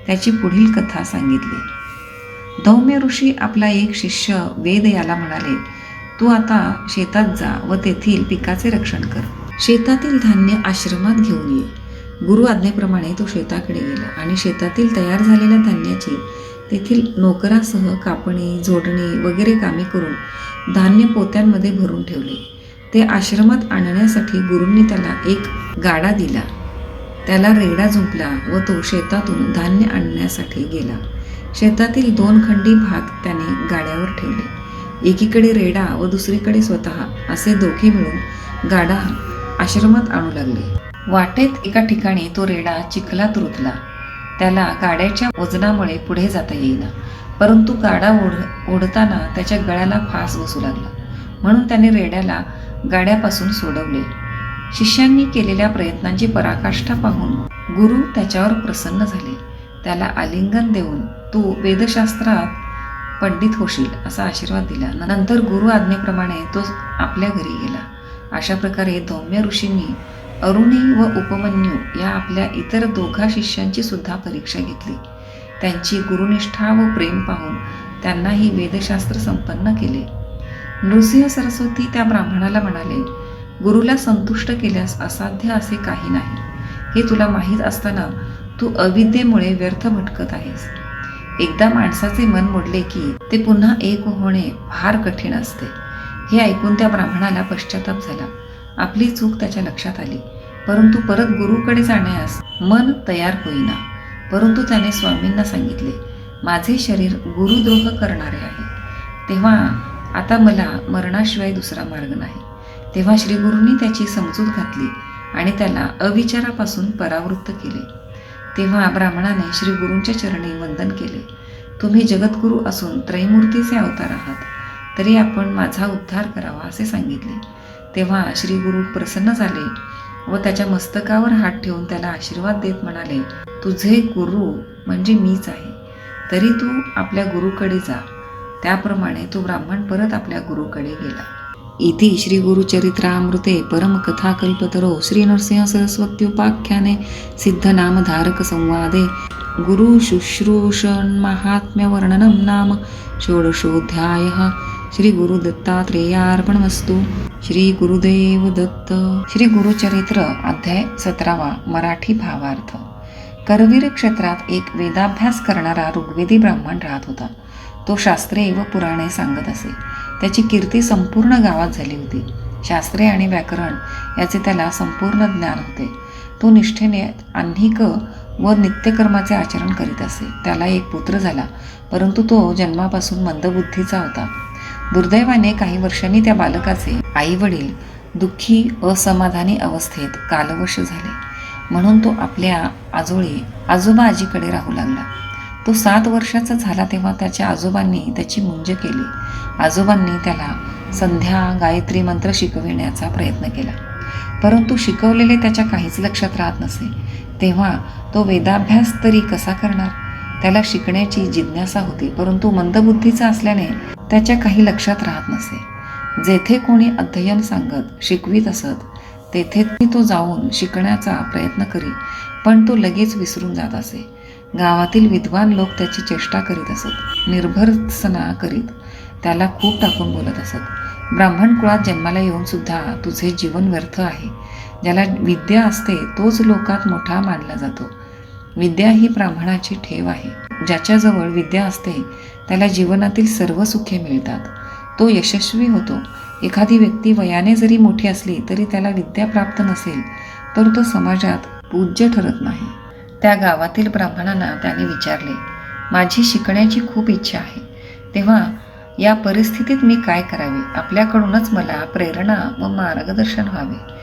त्याची पुढील कथा सांगितली. धौम्य ऋषी आपला एक शिष्य वेद याला म्हणाले, तू आता शेतात जा व तेथील पिकाचे रक्षण कर. शेतातील धान्य आश्रमात घेऊन ये. गुरु आज्ञेप्रमाणे तो शेताकडे गेला आणि शेतातील तयार झालेल्या धान्याची तेथील नोकरासह कापणी, झोडणी वगैरे कामे करून धान्य पोत्यांमध्ये भरून ठेवले. ते आश्रमात आणण्यासाठी गुरूंनी त्याला एक गाडा दिला. त्याला रेडा झुंपला व तो शेतातून धान्य आणण्यासाठी गेला. शेतातील 2 खंडी भात त्याने गाड्यावर ठेवले. एकीकडे रेडा व दुसरीकडे स्वतः असे दोघे मिळून गाडा आश्रमात आणू लागले. वाटेत एका ठिकाणी तो रेडा चिखलात रुतला. त्याला गाड्याच्या वजनामुळे पुढे जाता येईना, परंतु गाडा ओढताना त्याच्या गळ्याला फास बसू लागला. म्हणून त्याने रेड्याला गाड्यापासून सोडवले. शिष्यांनी केलेल्या प्रयत्नांची पराकाष्ठा पाहून गुरु त्याच्यावर प्रसन्न झाले. त्याला आलिंगन देऊन तू वेदशास्त्रात पंडित होशील असा आशीर्वाद दिला. नंतर गुरु आज्ञेप्रमाणे तो आपल्या घरी गेला. अशा प्रकारे धौम्य ऋषींनी अरुणी व उपमन्यू या आपल्या इतर 2 शिष्यांची सुद्धा परीक्षा घेतली. त्यांची गुरुनिष्ठा व प्रेम पाहून त्यांनाही वेदशास्त्र संपन्न केले. नृसिंह सरस्वती त्या ब्राह्मणाला म्हणाले, गुरुला संतुष्ट केल्यास असाध्य असे काही नाही. हे तुला माहीत असताना तू अविद्येमुळे व्यर्थ भटकत आहेस. एकदा माणसाचे मन मोडले की ते पुन्हा एक होणे फार कठीण असते. हे ऐकून त्या ब्राह्मणाला पश्चाताप झाला. आपली चूक त्याच्या लक्षात आली, परंतु परत गुरुकडे जाण्यास मन तयार होईना. परंतु त्याने स्वामींना सांगितले, माझे शरीर गुरुद्रोह करणारे आहे, तेव्हा आता मला मरणाशिवाय दुसरा मार्ग नाही. तेव्हा श्री गुरूंनी त्याची समजूत घातली आणि त्याला अविचारापासून परावृत्त केले. तेव्हा ब्राह्मणाने श्री गुरूंच्या चरणी वंदन केले. तुम्ही जगद्गुरू असून त्रयमूर्तीचे अवतार आहात, तरी आपण माझा उद्धार करावा असे सांगितले. तेव्हा श्री गुरु प्रसन्न झाले व त्याच्या मस्तकावर हात ठेवून त्याला आशीर्वाद देत म्हणाले, तुझे गुरु म्हणजे मीच आहे, तरी तू आपल्या गुरुकडे जा. त्याप्रमाणे तो ब्राह्मण परत आपल्या गुरुकडे गेला. इति श्री गुरुचरित्रामृते परमकथाकल्पतरो श्री नरसिंह सरस्वत्युपाख्याने सिद्धनामधारक संवादे गुरु शुश्रूषण महात्म्य वर्णनम नाम षोडशोऽध्यायः. श्री गुरुदत्तात्रेयार्पणमस्तु. श्री गुरुदेव दत्त. श्री गुरुचरित्र अध्याय 17. मराठी भावार्थ. करवीर क्षेत्रात एक वेदाभ्यास करणारा ऋग्वेदी ब्राह्मण राहत होता. तो शास्त्रे व पुराणे सांगत असे. त्याची कीर्ती संपूर्ण गावात झाली होती. शास्त्रे आणि व्याकरण याचे त्याला संपूर्ण ज्ञान होते. तो निष्ठेने आह्निक व नित्यकर्माचे आचरण करीत असे. त्याला एक पुत्र झाला, परंतु तो जन्मापासून मंदबुद्धीचा होता. दुर्दैवाने काही वर्षांनी त्या बालकाचे आई वडील दुःखी असमाधानी अवस्थेत कालवश झाले. म्हणून तो आपल्या आजोबा आजीकडे राहू लागला. तो 7 वर्षाचा झाला तेव्हा त्याच्या आजोबांनी त्याची मुंज केली. आजोबांनी त्याला संध्या गायत्री मंत्र शिकविण्याचा प्रयत्न केला, परंतु शिकवलेले त्याच्या काहीच लक्षात राहत नसे. तेव्हा तो वेदाभ्यास तरी कसा करणार? त्याला शिकण्याची जिज्ञासा होती, परंतु मंदबुद्धीचा असल्याने त्याच्या काही लक्षात राहत नसे. जेथे कोणी अध्ययन सांगत शिकवीत असत तेथे तो जाऊन शिकण्याचा प्रयत्न करी, पण तो लगेच विसरून जात असे. गावातील विद्वान लोक त्याची चेष्टा करीत असत, निर्भर्त्सना करीत त्याला खूप टाकून बोलत असत. ब्राह्मण कुळात जन्माला येऊन सुद्धा तुझे जीवन व्यर्थ आहे. ज्याला विद्या असते तोच लोकात मोठा मानला जातो. विद्या ही ब्राह्मणाची ठेव आहे. ज्याच्याजवळ विद्या असते त्याला जीवनातील सर्व सुखे मिळतात. तो यशस्वी होतो. एखादी व्यक्ती वयाने जरी मोठी असली तरी त्याला विद्या प्राप्त नसेल तर तो समाजात पूज्य ठरत नाही. त्या गावातील ब्राह्मणांना त्याने विचारले, माझी शिकण्याची खूप इच्छा आहे. तेव्हा या परिस्थितीत मी काय करावे? आपल्याकडूनच मला प्रेरणा व मार्गदर्शन व्हावे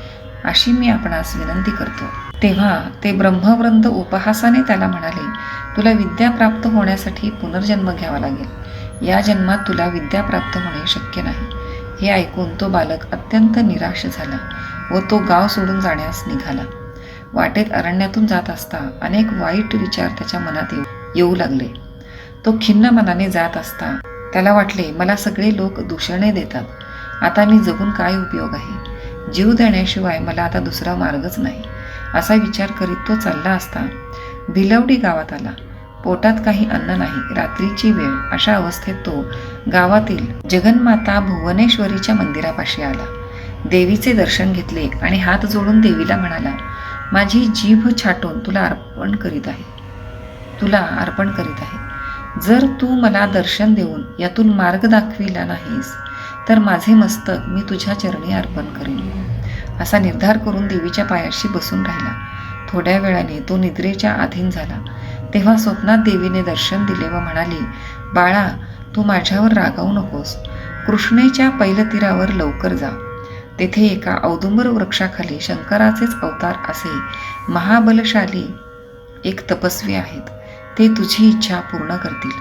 अशी मी आपणास विनंती करतो. तेव्हा ते ब्रह्मवृंद उपहासाने त्याला म्हणाले, तुला विद्या प्राप्त होण्यासाठी पुनर्जन्म घ्यावा लागेल. या जन्मात तुला विद्या प्राप्त होणे शक्य नाही. हे ऐकून तो बालक अत्यंत निराश झाला व तो गाव सोडून जाण्यास निघाला. वाटेत अरण्यातून जात असता अनेक वाईट विचार त्याच्या मनात येऊ लागले. तो खिन्न मनाने जात असता त्याला वाटले, मला सगळे लोक दूषणे देतात. आता मी जगून काय उपयोग आहे? जीव देण्याशिवाय मला आता दुसरा मार्गच नाही. असा विचार करीत तो चालला असता भिलवडी गावात आला. पोटात काही अन्न नाही, रात्रीची वेळ. अशा अवस्थेत तो गावातील जगन्माता भुवनेश्वरीच्या मंदिरापाशी आला. देवीचे दर्शन घेतले आणि हात जोडून देवीला म्हणाला, माझी जीभ छाटून तुला अर्पण करीत आहे. जर तू मला दर्शन देऊन यातून मार्ग दाखविला नाहीस तर माझे मस्तक मी तुझ्या चरणी अर्पण करेन. असा निर्धार करून देवीच्या पायाशी बसून राहिला. थोड्या वेळाने तो निद्रेच्या अधीन झाला. तेव्हा स्वप्नात देवीने दर्शन दिले व म्हणाली, बाळा, तू माझ्यावर रागावू नकोस. कृष्णेच्या पैलतीरावर लवकर जा. तेथे एका औदुंबर वृक्षाखाली शंकराचेच अवतार असे महाबलशाली एक तपस्वी आहेत. ते तुझी इच्छा पूर्ण करतील.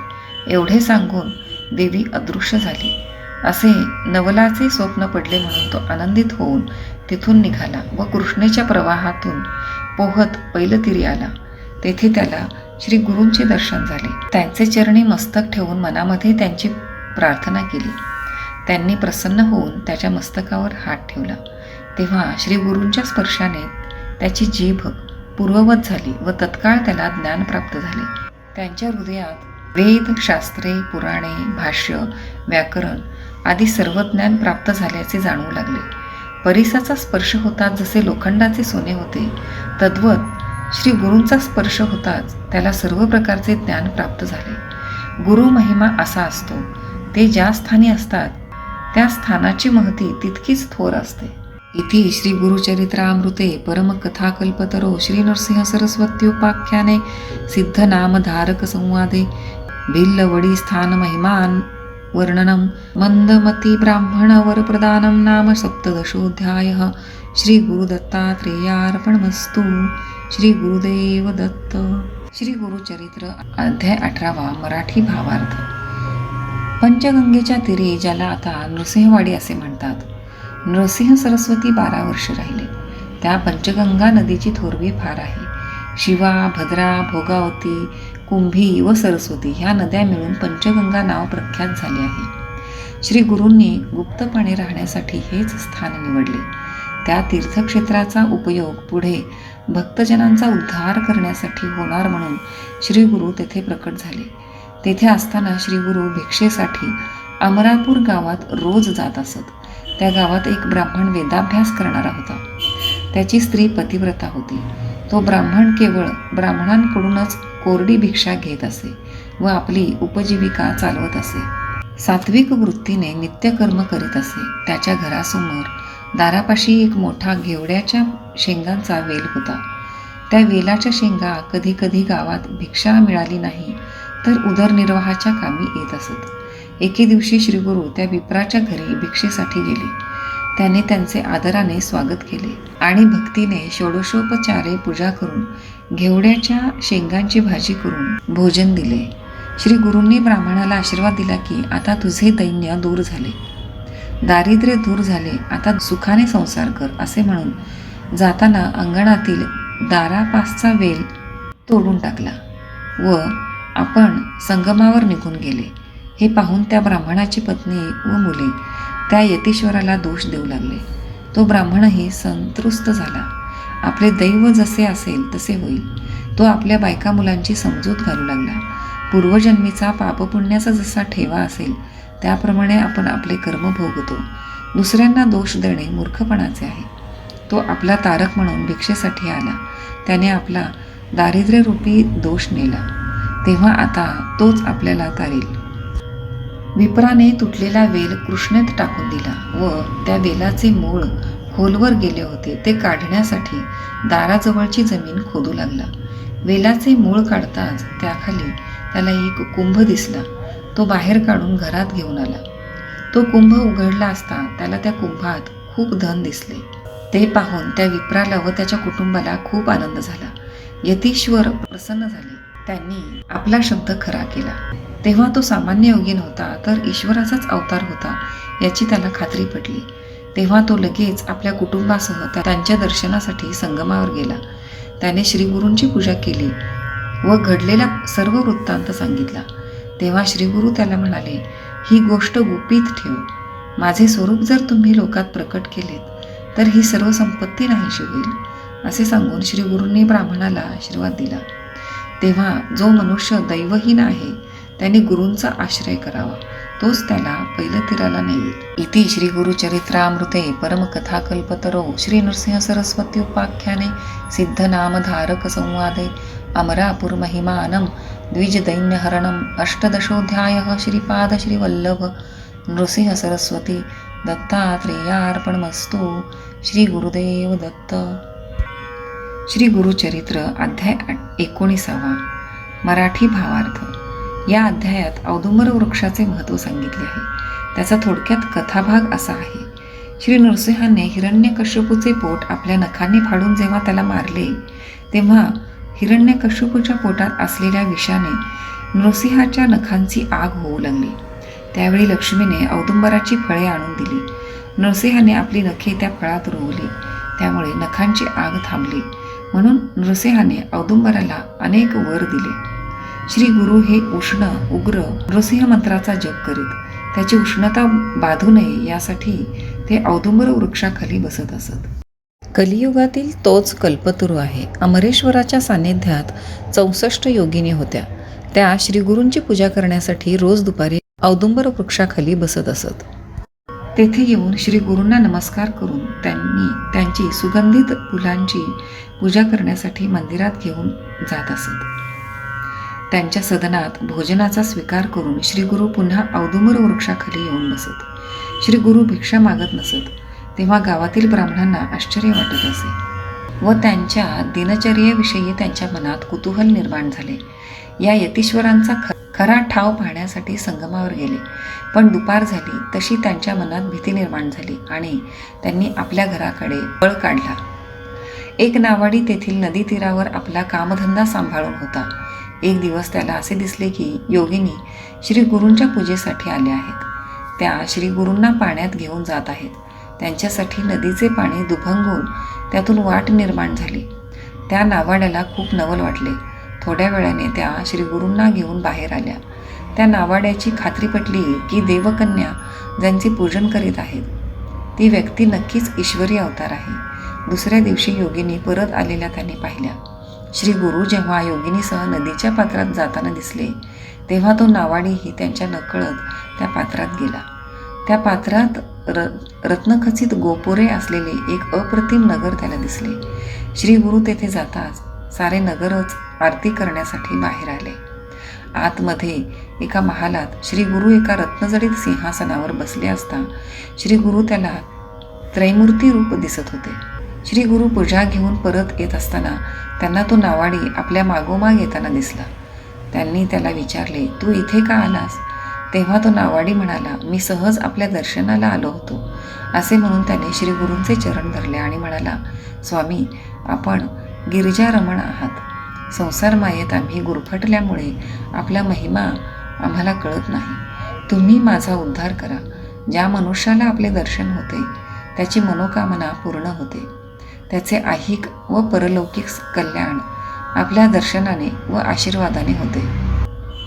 एवढे सांगून देवी अदृश्य झाली. असे नवलाचे स्वप्न पडले म्हणून तो आनंदित होऊन तिथून निघाला व कृष्णेच्या प्रवाहातून पोहत पैलतीरी आला. तेथे त्याला श्री गुरूंचे दर्शन झाले. त्यांचे चरणी मस्तक ठेवून मनामध्ये त्यांची प्रार्थना केली. त्यांनी प्रसन्न होऊन त्याच्या मस्तकावर हात ठेवला. तेव्हा श्री गुरूंच्या स्पर्शाने त्याची जीभ पूर्ववत झाली व तत्काळ त्याला ज्ञान प्राप्त झाले. त्यांच्या हृदयात वेद, शास्त्रे, पुराणे, भाष्य, व्याकरण आदी सर्व ज्ञान प्राप्त झाल्याचे जाणवू लागले. परिसाचा स्पर्श होताच जसे लोखंडाचे सोने होते, तद्वत श्री गुरूंचा स्पर्श होताच त्याला सर्व प्रकारचे ज्ञान प्राप्त झाले. गुरु महिमा असा असतो, ते ज्या स्थानी असतात त्या स्थानाची महती तितकीच थोर असते. इति श्री गुरुचरित्रामृते परमकथाकल्पतरो श्री नरसिंह सरस्वत्योपाख्याने सिद्धनामधारक संवादे भिल्लवडी स्थान महिमान वर्णनम मंदमती ब्राह्मण वरप्रदानम नाम सप्तदशोऽध्यायः. श्री गुरुदत्तात्रेयार्पणमस्तु. श्री गुरुदेव दत्त. श्री गुरुचरित्र अध्याय 18 मराठी भावार्थ. पंचगंगेच्या तीरी, ज्याला आता नृसिंहवाडी असे म्हणतात, नरसिंह सरस्वती 12 वर्ष राहिले. त्या पंचगंगा नदीची थोरवी फार आहे. शिवा, भद्रा, भोगावती, कुंभी व सरस्वती ह्या नद्या मिळून पंचगंगा नाव प्रख्यात झाले आहे. श्री गुरूंनी गुप्तपणे राहण्यासाठी हेच स्थान निवडले. त्या तीर्थक्षेत्राचा उपयोग पुढे भक्तजनांचा उद्धार करण्यासाठी होणार म्हणून श्री गुरु तेथे प्रकट झाले. तेथे असताना श्री गुरु भिक्षेसाठी अमरापूर गावात रोज जात असत. त्या गावात एक ब्राह्मण वेदाभ्यास करणारा होता. त्याची स्त्री पतिव्रता होती. तो ब्राह्मण केवळ ब्राह्मणांकडूनच कोरडी भिक्षा घेत असे व आपली उपजीविका चालवत असे. सात्विक वृत्तीने नित्यकर्म करीत असे. त्याच्या घरासमोर दारापाशी एक मोठा घेवड्याच्या शेंगांचा वेल होता. त्या वेलाच्या शेंगा कधी कधी गावात भिक्षा मिळाली नाही तर उदरनिर्वाहाच्या कामी येत असत. एके दिवशी श्रीगुरू त्या विप्राच्या घरी भिक्षेसाठी गेले. त्याने त्यांचे आदराने स्वागत केले आणि भक्तीने षोडशोपचारे पूजा करून घेवड्याच्या शेंगांची भाजी करून भोजन दिले. श्री गुरूंनी ब्राह्मणाला आशीर्वाद दिला की आता तुझे दैन्य दूर झाले, दारिद्र्य दूर झाले, आता सुखाने संसार कर असे म्हणून जाताना अंगणातील दारापासचा वेल तोडून टाकला व आपण संगमावर निघून गेले. हे पाहून त्या ब्राह्मणाची पत्नी व मुले त्या यतीश्वराला दोष देऊ लागले. तो ब्राह्मणही संतुष्ट झाला. आपले दैव जसे असेल तसे होईल. तो आपल्या बायका मुलांची समजूत घालू लागला. पूर्वजन्मीचा पापपुण्याचा जसा ठेवा असेल त्याप्रमाणे आपण आपले कर्म भोगतो. दुसऱ्यांना दोष देणे मूर्खपणाचे आहे. तो आपला तारक म्हणून भिक्षेसाठी आला. त्याने आपला दारिद्र्यरूपी दोष नेला. तेव्हा आता तोच आपल्याला तारील. विप्राने तुटलेला वेल कृष्णेत टाकून दिला व त्या वेलाचे मूळ खोलवर गेले होते ते काढण्यासाठी दाराजवळची जमीन खोदू लागला. वेलाचे मूळ काढताच त्याखाली त्याला एक कुंभ दिसला. तो बाहेर काढून घरात घेऊन आला. तो कुंभ उघडला असता त्याला त्या कुंभात खूप धन दिसले. ते पाहून त्या विप्राला व त्याच्या कुटुंबाला खूप आनंद झाला. यतीश्वर प्रसन्न झाले. त्यांनी आपला शब्द खरा केला. तेव्हा तो सामान्य योगी नव्हता, तर ईश्वराचाच अवतार होता याची त्याला खात्री पटली. तेव्हा तो लगेच आपल्या कुटुंबासह त्यांच्या दर्शनासाठी संगमावर गेला. त्याने श्रीगुरूंची पूजा केली व घडलेला सर्व वृत्तांत सांगितला. तेव्हा श्रीगुरू त्याला म्हणाले, ही गोष्ट गुपित ठेव. माझे स्वरूप जर तुम्ही लोकात प्रकट केलेत तर ही सर्व संपत्ती नाहीशी होईल. असे सांगून श्रीगुरूंनी ब्राह्मणाला आशीर्वाद दिला. तेव्हा जो मनुष्य दैवहीन आहे त्याने गुरूंचा आश्रय करावा, तोच त्याला पैलतीराला नेईल. इति श्री गुरुचरित्रामृते परमकथाकल्पतरो श्री नृसिंह सरस्वती उपाख्याने सिद्धनामधारक संवादे अमरापुरमहिमानं द्विजदैन्यहरणम् अष्टदशोऽध्यायः श्रीपाद श्रीवल्लभ नृसिंह सरस्वती दत्तात्रेयार्पणमस्तु. श्री गुरुदेव दत्त. श्री गुरुचरित्र अध्याय 19. मराठी भावार्थ. या अध्यायात औदुंबर वृक्षाचे महत्त्व सांगितले आहे. त्याचा थोडक्यात कथाभाग असा आहे. श्री नृसिंहाने हिरण्यकश्यपूचे पोट आपल्या नखांनी फाडून जेव्हा त्याला मारले, तेव्हा हिरण्यकश्यपूच्या पोटात असलेल्या विषाने नृसिंहाच्या नखांची आग होऊ लागली. त्यावेळी लक्ष्मीने औदुंबराची फळे आणून दिली. नृसिंहाने आपली नखे त्या फळात रोवली. त्यामुळे नखांची आग थांबली. म्हणून नृसिंहाने औदुंबराला अनेक वर दिले. श्री गुरु हे उष्ण उग्र नृसिंह मंत्राचा जप करीत. त्याची उष्णता बाधू नये यासाठी ते औदुंबर वृक्षाखाली बसत असत. कलियुगातील तोच कल्पतरू आहे. अमरेश्वराच्या सान्निध्यात 64 योगिनी होत्या. त्या श्रीगुरूंची पूजा करण्यासाठी रोज दुपारी औदुंबर वृक्षाखाली बसत असत. तेथे येऊन श्री गुरूंना नमस्कार करून त्यांची सुगंधित फुलांची पूजा करण्यासाठी मंदिरात घेऊन जात असत. त्यांच्या सदनात भोजनाचा स्वीकार करून श्रीगुरू पुन्हा औदुंबर वृक्षाखाली येऊन बसत. श्रीगुरू भिक्षा मागत नसत. तेव्हा गावातील ब्राह्मणांना आश्चर्य वाटत असे व त्यांच्या दिनचर्येविषयी त्यांच्या मनात कुतूहल निर्माण झाले. या यतीश्वरांचा खरा ठाव पाहण्यासाठी संगमावर गेले. पण दुपार झाली तशी त्यांच्या मनात भीती निर्माण झाली आणि त्यांनी आपल्या घराकडे पळ काढला. एक नावाडी तेथील नदी तीरावर आपला कामधंदा सांभाळून होता. एक दिवस त्याला असे दिसले की योगिनी श्री गुरूंच्या पूजेसाठी आल्या आहेत. त्या श्री गुरूंना पाण्यात घेऊन जात आहेत. त्यांच्यासाठी नदीचे पाणी दुभंगून त्यातून वाट निर्माण झाली. त्या नावाड्याला खूप नवल वाटले. थोड्या वेळाने त्या श्री गुरूंना घेऊन बाहेर आल्या. त्या नावाड्याची खात्री पटली की देवकन्या ज्यांचे पूजन करीत आहेत ती व्यक्ती नक्कीच ईश्वरी अवतार आहे. दुसऱ्या दिवशी योगिनी परत आलेल्या त्याने पाहिल्या. श्री गुरु जेव्हा योगिनीसह नदीच्या पात्रात जाताना दिसले तेव्हा तो नावाडीही त्यांच्या नकळत त्या पात्रात गेला. त्या पात्रात रत्नखचित गोपुरे असलेले एक अप्रतिम नगर त्याला दिसले. श्री गुरु तेथे जाताच सारे नगरच आरती करण्यासाठी बाहेर आले. आतमध्ये एका महालात श्री गुरु एका रत्नजडित सिंहासनावर बसले असता श्री गुरु त्याला त्रैमूर्ती रूप दिसत होते. श्री गुरु पूजा घेऊन परत येत असताना त्यांना तो नावाडी आपल्या मागोमाग येताना दिसला. त्यांनी त्याला विचारले, तू इथे का आलास? तेव्हा तो नावाडी म्हणाला, मी सहज आपल्या दर्शनाला आलो होतो. असे म्हणून त्याने श्री गुरूंचे चरण धरले आणि म्हणाला, स्वामी, आपण गिरिजारमण आहात. संसार मायेत आम्ही गुरफटल्यामुळे आपला महिमा आम्हाला कळत नाही. तुम्ही माझा उद्धार करा. ज्या मनुष्याला आपले दर्शन होते त्याची मनोकामना पूर्ण होते. त्याचे ऐहिक व परलौकिक कल्याण आपल्या दर्शनाने व आशीर्वादाने होते.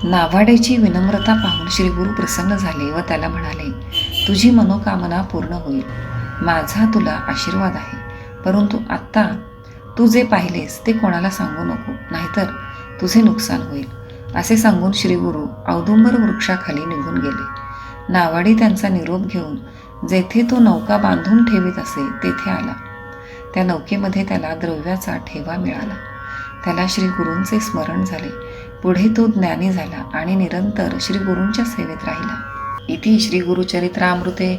नावाड्याची विनम्रता पाहून श्री गुरु प्रसन्न झाले व त्याला म्हणाले, तुझी मनोकामना पूर्ण होईल. माझा तुला आशीर्वाद आहे. परंतु आत्ता तू जे पाहिलेस ते कोणाला सांगू नको, नाहीतर तुझे नुकसान होईल. असे सांगून श्री गुरु औदुंबर वृक्षाखाली निघून गेले. नावाडी त्यांचा निरोप घेऊन जेथे तो नौका बांधून ठेवीत असे तेथे आला. त्या नौकेमध्ये त्याला द्रव्याचा ठेवा मिळाला. त्याला श्री गुरूंचे स्मरण झाले. पुढे तो ज्ञानी झाला आणि निरंतर श्री गुरूंच्या सेवेत राहिला. इति श्री गुरुचरित्रामृते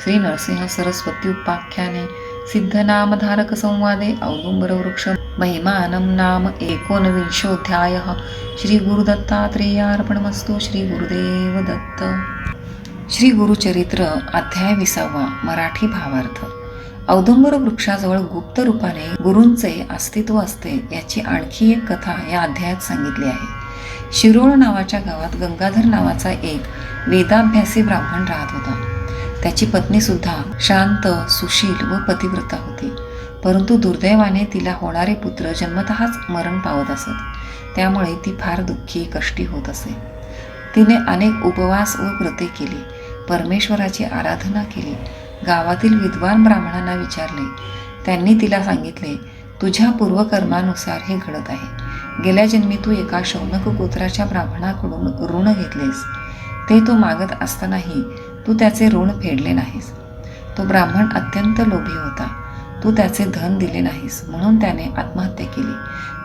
श्री नरसिंह सरस्वती उपाख्याने सिद्धनामधारक संवादे औदुंबर वृक्ष महिमानं नाम 19ोऽध्यायः. श्री गुरुदत्तात्रेयार्पणमस्तु. श्री गुरुदेव दत्त. श्री गुरुचरित्र अध्याय 20. मराठी भावार्थ. औदुंबर वृक्षाजवळ गुप्त रूपाने गुरूंचे अस्तित्व असते याची आणखी एक कथा या अध्यायात सांगितली आहे. शिरोळ नावाच्या गावात गंगाधर नावाचा एक वेदाभ्यासी ब्राह्मण राहत होता. त्याची पत्नी सुद्धा शांत, सुशील व पतिव्रता होती. परंतु दुर्दैवाने तिला होणारे पुत्र जन्मतःच मरण पावत असत. त्यामुळे ती फार दुःखी, कष्टी होत असे. तिने अनेक उपवास व व्रते केली, परमेश्वराची आराधना केली. गावातील विद्वान ब्राह्मणांना विचारले. त्यांनी तिला सांगितले, तुझ्या पूर्वकर्मानुसार हे घडत आहे. गेल्या जन्मी तू एका शौनक गोत्राच्या ब्राह्मणाकडून ऋण घेतलेस. ते तो मागत असतानाही तू त्याचे ऋण फेडले नाहीस. तो ब्राह्मण अत्यंत लोभी होता. तू त्याचे धन दिले नाहीस, म्हणून त्याने आत्महत्या केली.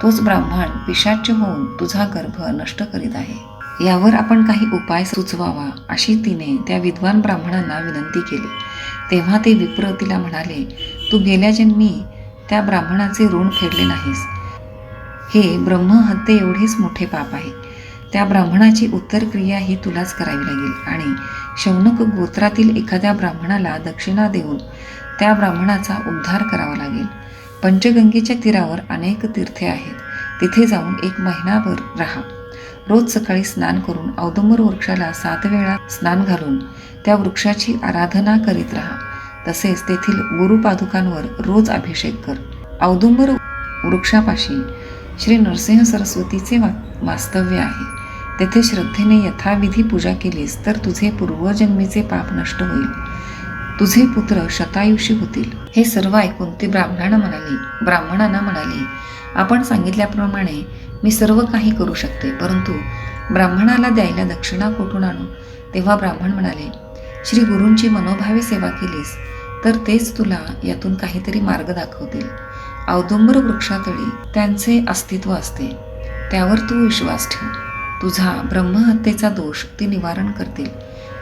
तोच ब्राह्मण पिशाच्य होऊन तुझा गर्भ नष्ट करीत आहे. यावर आपण काही उपाय सुचवावा अशी तिने त्या विद्वान ब्राह्मणांना विनंती केली. तेव्हा ते विप्र तिला म्हणाले, तू गेल्या जन्मी त्या ब्राह्मणाचे ऋण फेडले नाहीस. हे ब्रह्महत्ये एवढेच मोठे पाप आहे. त्या ब्राह्मणाची उत्तरक्रिया ही तुलाच करावी लागेल आणि शौनक गोत्रातील एखाद्या ब्राह्मणाला दक्षिणा देऊन त्या ब्राह्मणाचा उद्धार करावा लागेल. पंचगंगेच्या तीरावर अनेक तीर्थे आहेत. तिथे जाऊन 1 महिनाभर राहा. रोज सकाळी स्नान करून औदुंबर वृक्षाला 7 वेळा स्नान घालून त्या वृक्षाची आराधना करीत राहा. तसेच तेथील गुरुपादुकांवर रोज अभिषेक कर. औदुंबर वृक्षापाशी श्री नरसिंह सरस्वतीचे वास्तव्य आहे. तेथे श्रद्धेने यथाविधी पूजा केलीस तर तुझे पूर्वजन्मीचे पाप नष्ट होईल. तुझे पुत्र शतायुषी होतील. हे सर्व ऐकून ती ब्राह्मणांना म्हणाली, आपण सांगितल्याप्रमाणे मी सर्व काही करू शकते, परंतु ब्राह्मणाला द्यायला दक्षिणा कुठून आणू? तेव्हा ब्राह्मण म्हणाले, श्री गुरूंची मनोभावे सेवा केलीस तर तेच तुला यातून काहीतरी मार्ग दाखवतील. औदुंबर वृक्षातळी त्यांचे अस्तित्व असते. त्यावर तू विश्वास ठेव. तुझा ब्रह्महत्येचा दोष ते निवारण करतील.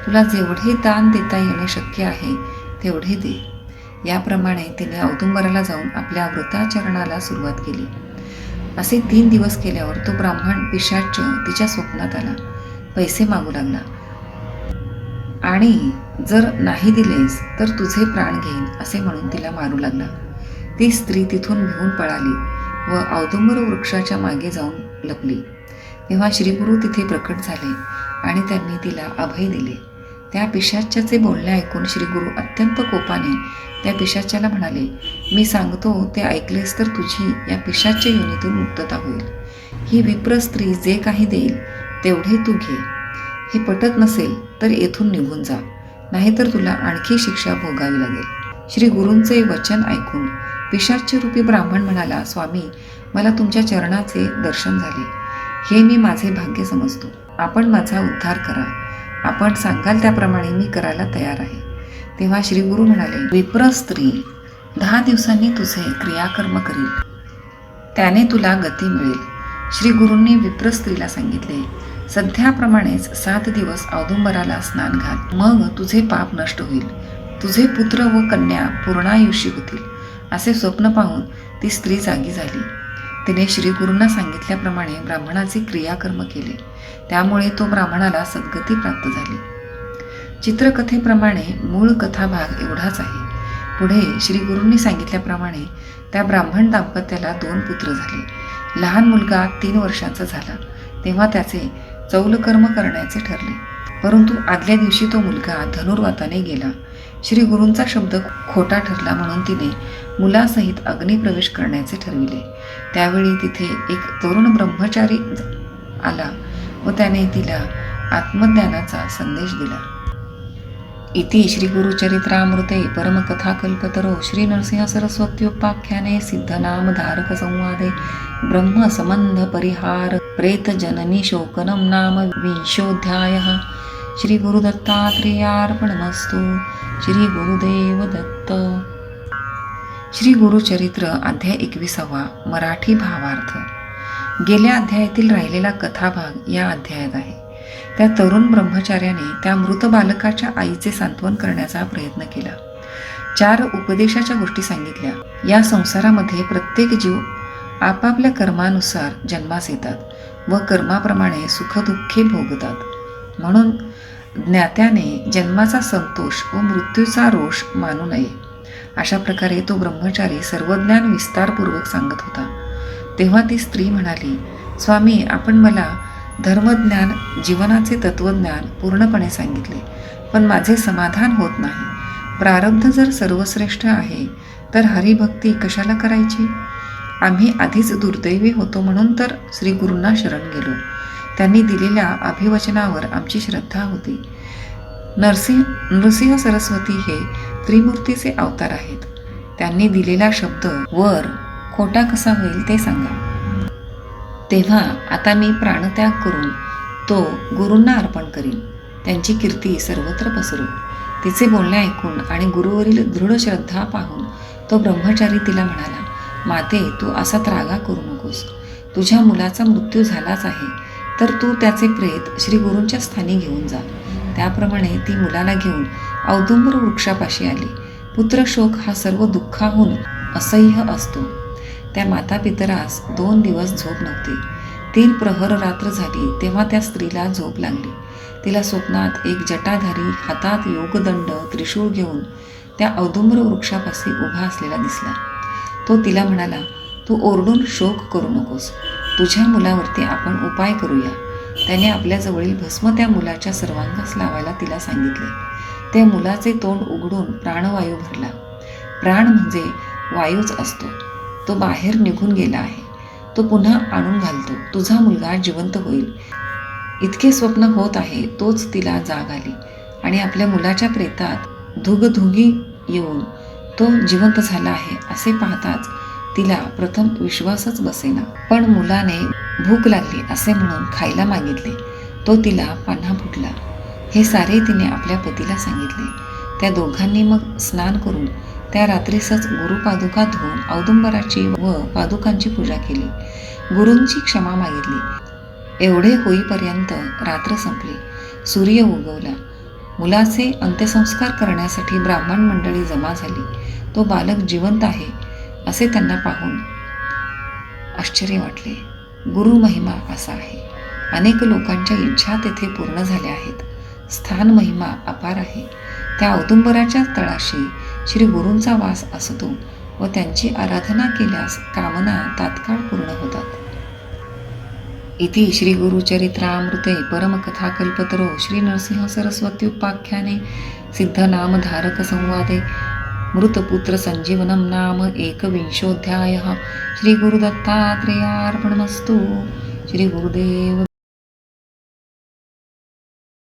तुला जेवढे दान देता येणे शक्य आहे तेवढे दे. याप्रमाणे तिने औदुंबराला जाऊन आपल्या व्रताचरणाला सुरुवात केली. असे 3 दिवस केल्यावर तो ब्राह्मण पिशाच्य तिच्या स्वप्नात आला. पैसे मागू लागला आणि जर नाही दिलेस तर तुझे प्राण घेईन असे म्हणून तिला मारू लागला. ती स्त्री तिथून भिवून पळाली व औदुंबर वृक्षाच्या मागे जाऊन लपली. तेव्हा श्रीगुरू तिथे प्रकट झाले आणि त्यांनी तिला अभय दिले. त्या पिशाच्याचे बोलणे ऐकून श्रीगुरू अत्यंत कोपाने त्या पिशाच्याला म्हणाले, मी सांगतो ते ऐकलेस तर तुझी या पिशाच्या योनीतून मुक्तता होईल. ही विप्र स्त्री जे काही देईल तेवढे तू घे. हे पटत नसेल तर येथून निघून जा, नाहीतर तुला आणखी शिक्षा भोगावी लागेल. श्री गुरूंचे वचन ऐकून पिशाच्य रूपी ब्राह्मण म्हणाला, स्वामी, मला तुमच्या चरणाचे दर्शन झाले. हे मी माझे भाग्य समजतो. आपण माझा उद्धार करा. आपण सांगाल त्याप्रमाणे मी करायला तयार आहे. तेव्हा श्री गुरु म्हणाले, विप्र स्त्री 10 दिवसांनी तुझे क्रियाकर्म करील. त्याने तुला गती मिळेल. श्री गुरूंनी विप्र स्त्रीला सांगितले, सध्याप्रमाणेच 7 दिवस औदुंबराला स्नान घाल. मग तुझे पाप नष्ट होईल. तुझे पुत्र व कन्या पूर्णायुषी होतील. असे स्वप्न पाहून ती स्त्री जागी झाली. तिने श्रीगुरूंना सांगितल्याप्रमाणे ब्राह्मणाचे क्रियाकर्म केले. त्यामुळे तो ब्राह्मणाला सद्गती प्राप्त झाली. चित्रकथेप्रमाणे मूळ कथाभाग एवढाच आहे. पुढे श्रीगुरूंनी सांगितल्याप्रमाणे त्या ब्राह्मण दाम्पत्याला 2 पुत्र झाले. लहान मुलगा 3 वर्षांचा झाला तेव्हा त्याचे चौलकर्म करण्याचे ठरले. परंतु आदल्या दिवशी तो मुलगा धनुर्वाताने गेला. श्री गुरूंचा शब्द खोटा ठरला म्हणून तिने मुलासहित अग्निप्रवेश करण्याचे ठरविले. त्यावेळी तिथे एक तरुण ब्रह्मचारी आला व त्याने तिला आत्मज्ञानाचा संदेश दिला. इति श्री गुरुचरित्रामृते परमकथाकल्पतरो श्री नरसिंह सरस्वत्योपाख्याने सिद्धनामधारक संवादे ब्रह्मसंबंध परिहार प्रेतजननी शोकनम नाम 20ोऽध्यायः. श्री गुरुदत्तात्रेयार्पणमस्तु. श्री गुरुदेव दत्त. श्री गुरुचरित्र अध्याय 21. मराठी भावार्थ. गेल्या अध्यायातील राहिलेला कथाभाग या अध्यायात आहे. त्या तरुण ब्रह्मचार्याने त्या मृत बालकाच्या आईचे सांत्वन करण्याचा प्रयत्न केला. 4 उपदेशाच्या गोष्टी सांगितल्या. या संसारामध्ये प्रत्येक जीव आपापल्या कर्मानुसार जन्मास येतात व कर्माप्रमाणे सुखदुःखे भोगतात. म्हणून ज्ञात्याने जन्माचा संतोष व मृत्यूचा रोष मानू नये. अशा प्रकारे तो ब्रह्मचारी सर्व ज्ञान विस्तारपूर्वक सांगत होता. तेव्हा ती स्त्री म्हणाली, स्वामी, आपण मला धर्मज्ञान, जीवनाचे तत्वज्ञान पूर्णपणे सांगितले, पण माझे समाधान होत नाही. प्रारब्ध जर सर्वश्रेष्ठ आहे तर हरिभक्ती कशाला करायची? आम्ही आधीच दुर्दैवी होतो म्हणून तर श्री गुरूंना शरण गेलो. त्यांनी दिलेल्या अभिवचनावर आमची श्रद्धा होती. नृसिंह सरस्वती हे त्रिमूर्तीचे अवतार आहेत. त्यांनी दिलेला शब्द वर खोटा कसा होईल ते सांगा. तेव्हा आता मी प्राणत्याग करून तो गुरूंना अर्पण करीन. त्यांची कीर्ती सर्वत्र पसरू. तिचे बोलणे ऐकून आणि गुरुवरील दृढ श्रद्धा पाहून तो ब्रह्मचारी तिला म्हणाला, माते, तू असा त्रागा करू नकोस. तुझ्या मुलाचा मृत्यू झालाच आहे, तर तू त्याचे प्रेत श्री गुरूंच्या स्थानी घेऊन जा. त्याप्रमाणे ती मुलाला घेऊन औदुंबर वृक्षापाशी आली. पुत्रशोक हा सर्व दुःखाहून असह्य असतो. त्या माता पितरास 2 दिवस झोप नव्हती. 3 प्रहर रात्र झाली तेव्हा त्या स्त्रीला झोप लागली. तिला स्वप्नात एक जटाधारी हातात योगदंड त्रिशूळ घेऊन त्या औदुंबर वृक्षापाशी उभा असलेला दिसला. तो तिला म्हणाला, तू ओरडून शोक करू नकोस. तुझ्या मुलावरती आपण उपाय करूया. त्याने आपल्याजवळील भस्म त्या मुलाच्या सर्वांगास लावायला तिला सांगितले. त्या मुलाचे तोंड उघडून प्राणवायू भरला. प्राण म्हणजे वायूच असतो. तो बाहेर निघून गेला आहे. तो पुन्हा आणून घालतो. तुझा मुलगा जिवंत होईल. इतके स्वप्न होत आहे तोच तिला जाग आली आणि आपल्या मुलाच्या प्रेतात धुगधुगी येऊन तो जिवंत झाला आहे असे पाहताच तिला प्रथम विश्वासच बसेना. पण मुलाने भूक लागली असे म्हणून खायला मागितले. तो तिला पान्हा फुटला. हे सारे तिने आपल्या पतीला सांगितले. त्या दोघांनी मग स्नान करून त्या रात्रीसच गुरुपादुका धुवून औदुंबराची व पादुकांची पूजा केली. गुरूंची क्षमा मागितली. एवढे होईपर्यंत रात्र संपली. सूर्य उगवला. मुलाचे अंत्यसंस्कार करण्यासाठी ब्राह्मण मंडळी जमा झाली. तो बालक जिवंत आहे असे त्यांना पाहून आश्चर्य वाटले. गुरु महिमा असा आहे. अनेक लोकांच्या इच्छा तेथे पूर्ण झाल्या आहेत. स्थान महिमा अपार आहे. त्या औदुंबराच्या तळाशी श्री गुरूंचा वास असतो व त्यांची आराधना केल्यास कामना तात्काळ पूर्ण होतात. इति श्री गुरुचरित्रामृते परमकथाकल्पतरो श्री नरसिंह सरस्वत्युपाख्याने सिद्धनामधारक संवादे मृतपुत्र संजीवनं नाम 21 श्री गुरुदत्तात्रेयार्पणमस्तु. श्री गुरुदेव